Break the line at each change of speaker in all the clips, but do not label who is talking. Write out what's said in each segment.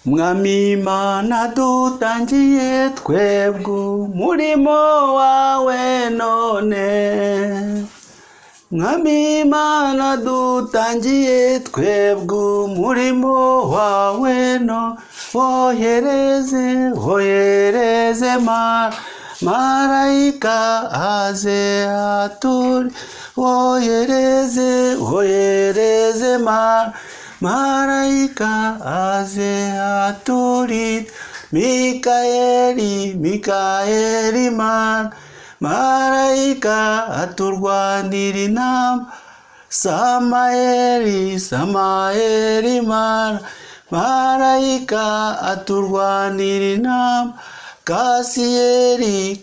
Mwami Imana dutangiye twebwe umurimo wawe none. Mwami Imana dutangiye twebwe umurimo wawe none. Wohereze marayika aze aturi. Wohereze marayika aze aturi. Mikayeli marayika aturwanira intambara. Samayeli marayika aturwanira intambara.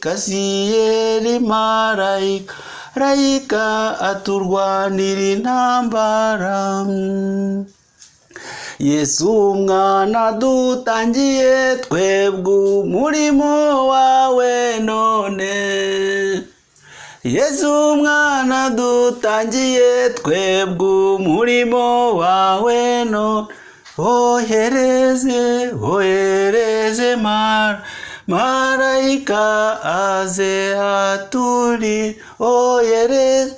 Kasiyeli marayika aturwanira intambara. Yesu mwana dutangiye twebwe umurimo wawe none. Yesu mwana dutangiye twebwe umurimo wawe none. Wohereze marayika aze aturi. Wohereze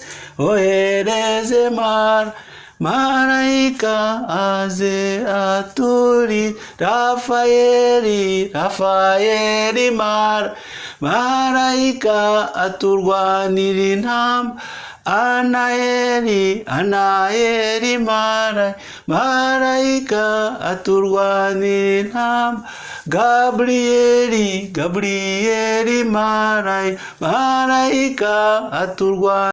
marayika aze aturi. Rafayeli marayika aturwanira intambara. Anayeli marayika aturwanira intambara. Gabriyeli marayika aturwanira